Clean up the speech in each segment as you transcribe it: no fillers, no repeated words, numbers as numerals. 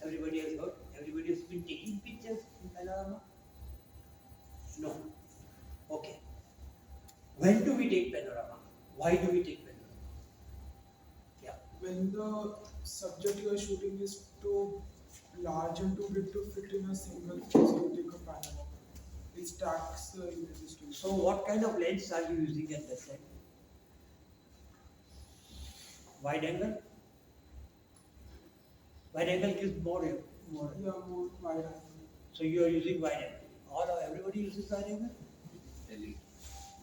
Everybody has heard? Everybody has been taking pictures in Panorama? No. Okay. When do we take Panorama? Why do we take Panorama? Yeah. When the subject you are shooting is too large and too big to fit in a single frame, so you take a panorama. It stacks the images together. So what kind of lens are you using at that time? Wide angle? Wide angle gives more. Yeah, more wide angle. So you are using wide angle. Everybody uses wide angle? Tele.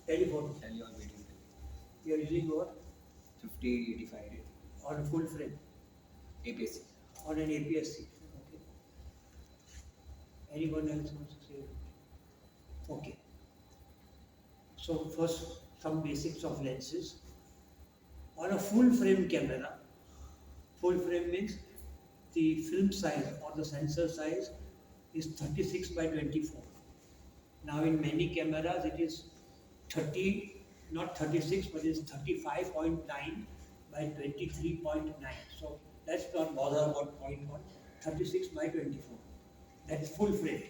Telephoto. Tele or video tele. You are using what? 50-85 On a full frame. APS-C. On an APS-C. Okay. Anyone else wants to say? Okay. So first, some basics of lenses. On a full frame camera, full frame means the film size or the sensor size is 36 by 24. Now in many cameras it is 30, not 36, but it is 35.9 by 23.9. So let's not bother about 0.1, 36 by 24. That is full frame.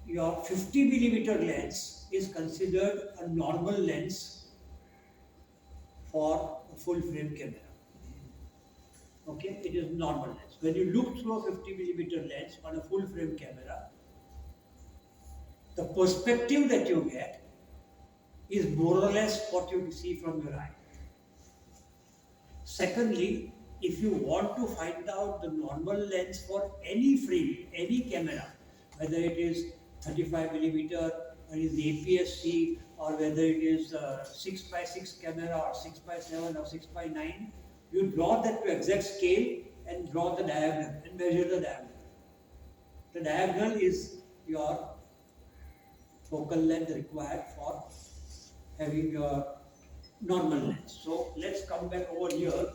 Your 50 millimeter lens is considered a normal lens for a full frame camera. Okay, it is normal lens. When you look through a 50 millimeter lens on a full frame camera, the perspective that you get is more or less what you see from your eye. Secondly, if you want to find out the normal lens for any frame, any camera, whether it is 35 millimeter or is APS-C or whether it is 6 by 6 camera or 6 by 7 or 6 by 9, you draw that to exact scale and draw the diagonal and measure the diagonal. The diagonal is your focal length required for having your normal lens. So let's come back over here.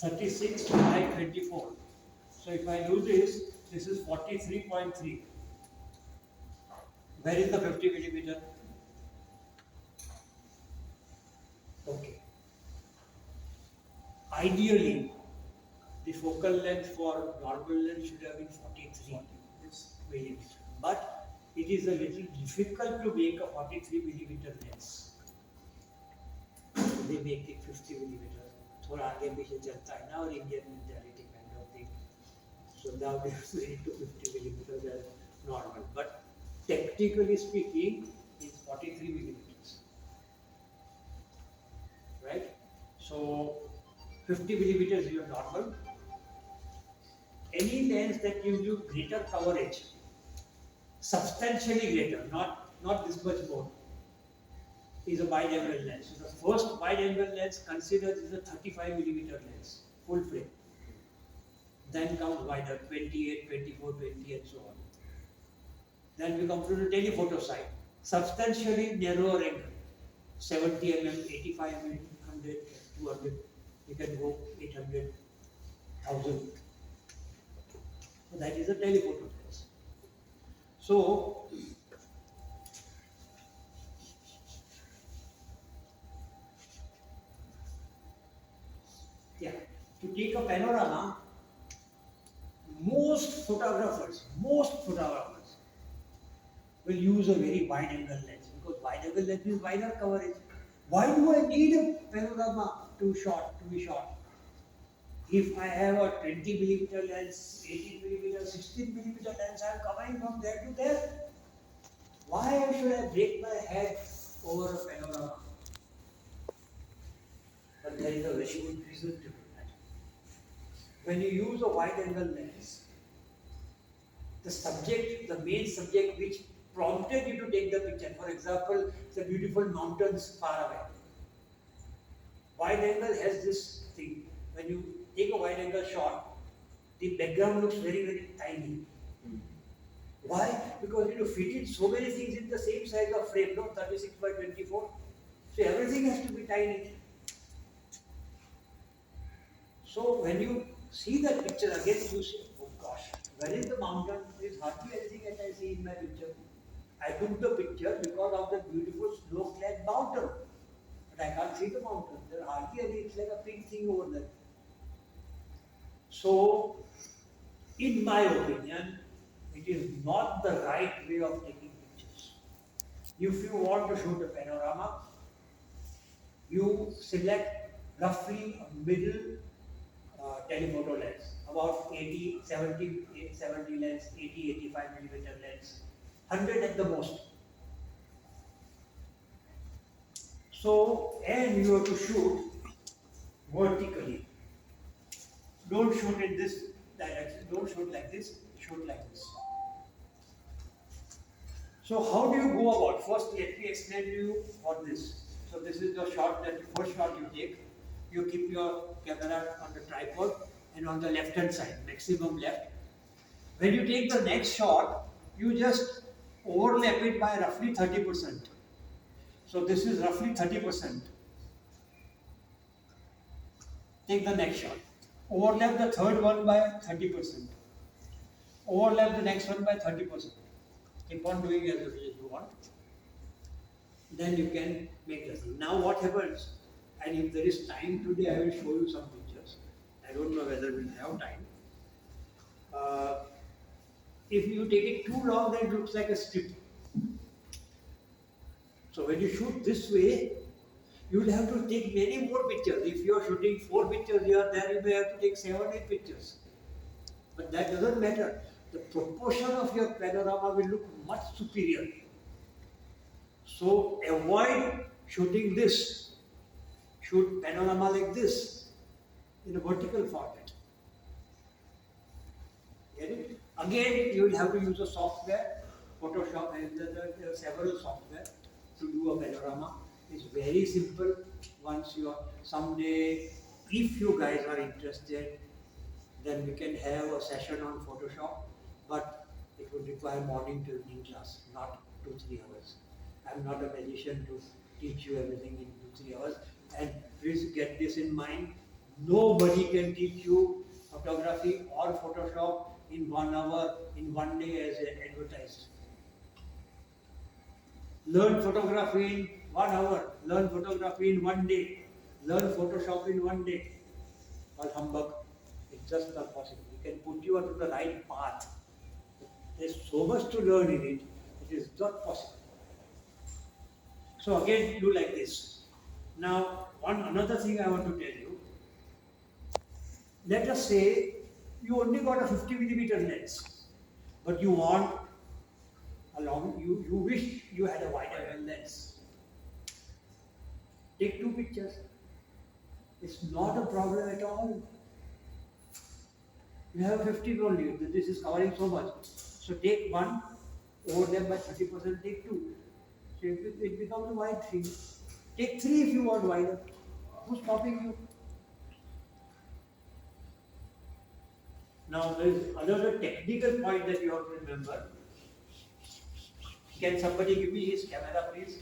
36 by 24. So if I do this is 43.3. Where is the 50 millimeter? Okay. Ideally, the focal length for normal lens should have been 43 millimeter. But it is a little difficult to make a 43 millimeter lens. They make it 50 millimeter. थोड़ा आगे पीछे चलता है ना और Indian mentality kind of thing. So now we have made it to 50 millimeters as normal. But technically speaking, it's 43 millimeters. Right? So 50 millimeters is your normal. Any lens that gives you greater coverage, substantially greater, not this much more, is a wide angle lens. So the first wide angle lens considered is a 35 millimeter lens, full frame. Then comes wider, 28, 24, 20 and so on. Then we come to the telephoto side, substantially narrower angle, 70 mm, 85 mm, 100, 200, you can go 800, 1000. So that is a telephoto lens. So yeah, to take a panorama, most photographers will use a very wide angle lens because wide angle lens is wider coverage. Why do I need a panorama to be shot? If I have a 20 millimeter lens, 18 millimeter, 16 millimeter lens, I am coming from there to there. Why should I break my head over a panorama? But there is a very good reason to do that. When you use a wide angle lens, the main subject which prompted you to take the picture, for example, the beautiful mountains far away. Wide angle has this thing. When you take a wide angle shot, the background looks very, very tiny. Why? Because you fitted so many things in the same size of frame, no, 36 by 24. So everything has to be tiny. So when you see that picture again, you say, oh gosh, where is the mountain? There is hardly anything that I see in my picture. I took the picture because of the beautiful snow-clad mountain. but I can't see the mountain. There are hardly any, it's like a pink thing over there. So, in my opinion, it is not the right way of taking pictures. If you want to shoot a panorama, you select roughly a middle telephoto lens, about 80, 70, 70 lens, 80, 85 millimeter lens, 100 at the most. So, and you have to shoot vertically. Don't shoot in this direction, don't shoot like this, shoot like this. So how do you go about? First, let me explain to you what this. So this is the shot that first shot you take. You keep your camera on the tripod and on the left hand side, maximum left. When you take the next shot, you just overlap it by roughly 30%. So this is roughly 30%. Take the next shot. Overlap the third one by 30%. Overlap the next one by 30%. Keep on doing as you want. Then you can make the thing. Now what happens? And if there is time today, I will show you some pictures. I don't know whether we'll have time. If you take it too long, then it looks like a strip. So when you shoot this way, you will have to take many more pictures. If you are shooting 4 pictures here, then you may have to take 7, 8 pictures. But that doesn't matter. The proportion of your panorama will look much superior. So avoid shooting this. Shoot panorama like this in a vertical format. Get it? Again, you will have to use a software, Photoshop, and there are several software to do a panorama. It's very simple. Once you are someday, if you guys are interested, then we can have a session on Photoshop, but it would require morning to evening class, not 2-3 hours. I'm not a magician to teach you everything in 2-3 hours. And please get this in mind, nobody can teach you photography or Photoshop in 1 hour, in 1 day as advertised. Learn photography in 1 hour, learn photography in 1 day, learn Photoshop in 1 day. All humbug. It's just not possible. We can put you onto the right path. There's so much to learn in it, it is not possible. So again, do like this. Now, another thing I want to tell you. Let us say you only got a 50 millimeter lens, but you want you wish you had a wider lens. Take 2 pictures. It's not a problem at all. You have 50 only. This is covering so much. So take 1, overlap by 30%, take 2. So it becomes a wide thing. Take 3 if you want wider. Who's stopping you? Now there is another technical point that you have to remember. Can somebody give me his camera, please?